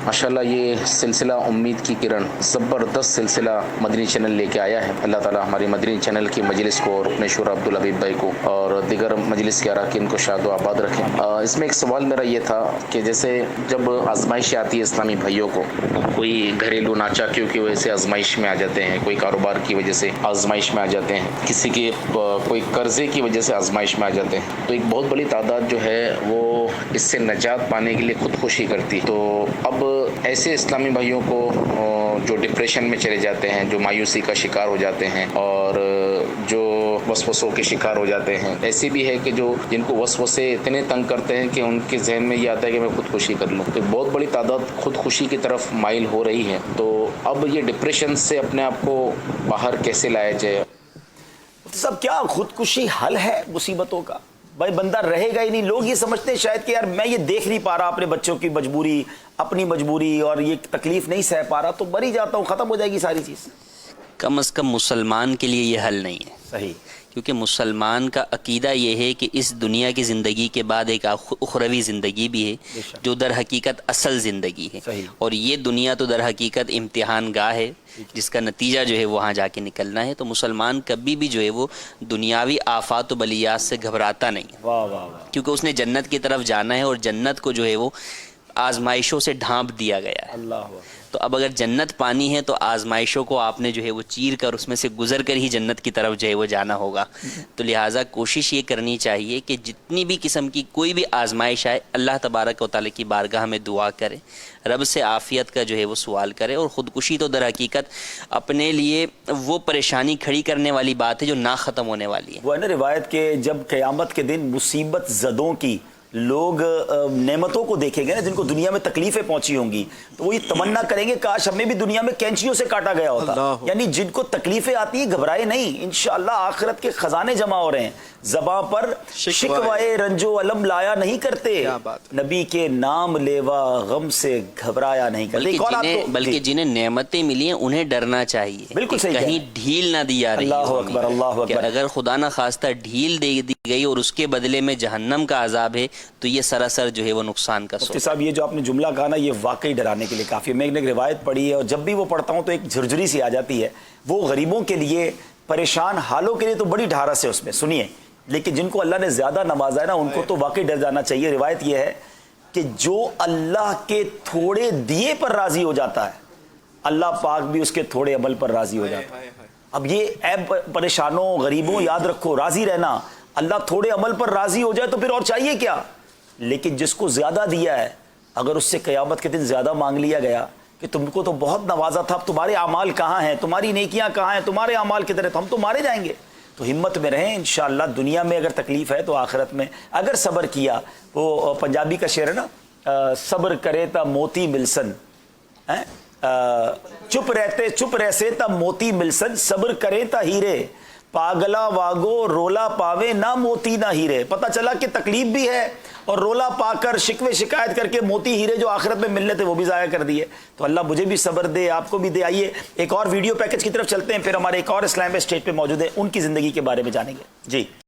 माशाल्लाह ये सिलसिला उम्मीद की किरण ज़बरदस्त सिलसिला मदनी चैनल लेके आया है। अल्लाह ताला हमारी मदनी चैनल की मजलिस को और अपने शुरा अब्दुल हबीब भाई को और दीगर मजलिस के अरकान को शाद व आबाद रखें। इसमें एक सवाल मेरा ये था कि जैसे जब आजमाइश आती है इस्लामी भाइयों को, कोई घरेलू नाचाकियों की वजह से आजमाइश में आ जाते हैं, कोई कारोबार की वजह से आजमाइश में आ जाते हैं, किसी के कोई कर्जे की वजह से आजमाइश में आ जाते हैं, तो एक बहुत बड़ी तादाद जो है वो इससे नजात पाने के लिए खुदकुशी करती। तो अब ऐसे इस्लामी भाइयों को जो डिप्रेशन में चले जाते हैं, जो मायूसी का शिकार हो जाते हैं और जो वसवसों के शिकार हो जाते हैं, ऐसे भी है कि जो जिनको वसवसे इतने तंग करते हैं कि उनके जहन में ये आता है कि मैं खुदकुशी कर लूँ। तो बहुत बड़ी तादाद खुदकुशी की तरफ माइल हो रही है। तो अब ये डिप्रेशन से अपने आप को बाहर कैसे लाया जाए? सब क्या खुदकुशी हल है मुसीबतों का? भाई बंदा रहेगा ही नहीं। लोग ये समझते हैं शायद कि यार मैं ये देख नहीं पा रहा अपने बच्चों की मजबूरी, अपनी मजबूरी और ये तकलीफ नहीं सह पा रहा तो मर ही जाता हूँ, खत्म हो जाएगी सारी चीज़। कम से कम मुसलमान के लिए ये हल नहीं है। सही, क्योंकि मुसलमान का अकीदा ये है कि इस दुनिया की ज़िंदगी के बाद एक उखरवी ज़िंदगी भी है जो दर हकीकत असल ज़िंदगी है। और ये दुनिया तो दर हकीकत इम्तिहान गाह है जिसका नतीजा जो है वहाँ जाके निकलना है। तो मुसलमान कभी भी जो है वो दुनियावी आफात व बलियात से घबराता नहीं है। वाह वाह वाह। क्योंकि उसने जन्नत की तरफ जाना है और जन्नत को जो है वो आजमाइशों से ढांप दिया गया है। अल्लाह। तो अब अगर जन्नत पानी है तो आजमाइशों को आपने जो है वो चीर कर उसमें से गुजर कर ही जन्नत की तरफ जो है वो जाना होगा। तो लिहाजा कोशिश ये करनी चाहिए कि जितनी भी किस्म की कोई भी आजमाइश आए अल्लाह तबारक व तआला की बारगाह में दुआ करे, रब से आफ़ियत का जो है वो सवाल करे। और ख़ुदकुशी तो दर हकीकत अपने लिए वो परेशानी खड़ी करने वाली बात है जो ना ख़त्म होने वाली है। वो है ना रिवायत के जब क़यामत के दिन मुसीबत ज़दों की लोग नेमतों को देखेंगे ना, जिनको दुनिया में तकलीफें पहुंची होंगी, तो वो ये तमन्ना करेंगे काश हमें भी दुनिया में कैंचियों से काटा गया होता। यानी जिनको तकलीफें आती हैं घबराए नहीं, इंशाअल्लाह आखिरत के खजाने जमा हो रहे हैं। ज़बां पर शिकवाए रंजो अलम लाया नहीं करते, नबी के नाम लेवा गम से घबराया नहीं करते। बल्कि जिन्हें नेमतें मिली हैं उन्हें डरना चाहिए, बिल्कुल सही, कहीं ढील ना दी जा रही। अल्लाह अकबर, अल्लाह अकबर। अगर खुदा न खास्ता ढील दे दी गई और उसके बदले में जहन्नम का अजाब है तो ये सरासर जो है वो नुकसान का मुफ्ती साहब ये जो आपने जुमला कहा ना ये वाकई डराने के लिए काफ़ी। मैं एक रिवायत पढ़ी है और जब भी वो पढ़ता हूँ तो एक झुरझुरी सी आ जाती है। वो गरीबों के लिए, परेशान हालों के लिए तो बड़ी ढारस है उसमें, सुनिए। लेकिन जिनको अल्लाह ने ज़्यादा नवाजा है ना उनको तो वाकई डर जाना चाहिए। रिवायत ये है कि जो अल्लाह के थोड़े दिए पर राज़ी हो जाता है, अल्लाह पाक भी उसके थोड़े अमल पर राज़ी हो जाता है। अब ये ऐब परेशानों गरीबों याद रखो, राज़ी रहना, अल्लाह थोड़े अमल पर राज़ी हो जाए तो फिर और चाहिए क्या। लेकिन जिसको ज़्यादा दिया है अगर उससे क़यामत के दिन ज़्यादा मांग लिया गया कि तुमको तो बहुत नवाजा था, अब तुम्हारे अमाल कहाँ हैं, तुम्हारी नेकियां कहाँ हैं, तुम्हारे अमाल की तरह, तो हम तो मारे जाएंगे। तो हिम्मत में रहें, इंशाअल्लाह दुनिया में अगर तकलीफ़ है तो आखिरत में अगर सब्र किया। वो पंजाबी का शेर है ना, सब्र करे ता मोती मिलसन, है चुप रहते ता मोती मिलसन, सब्र करे ता हीरे, पागला वागो रोला पावे ना मोती ना हीरे। पता चला कि तकलीफ भी है और रोला पाकर शिकवे शिकायत करके मोती हीरे जो आखिरत में मिलने थे वो भी ज़ाया कर दिए। तो अल्लाह मुझे भी सब्र दे, आपको भी दे। आइए एक और वीडियो पैकेज की तरफ चलते हैं, फिर हमारे एक और इस्लाम स्टेट पे मौजूद है, उनकी ज़िंदगी के बारे में जानेंगे। जी।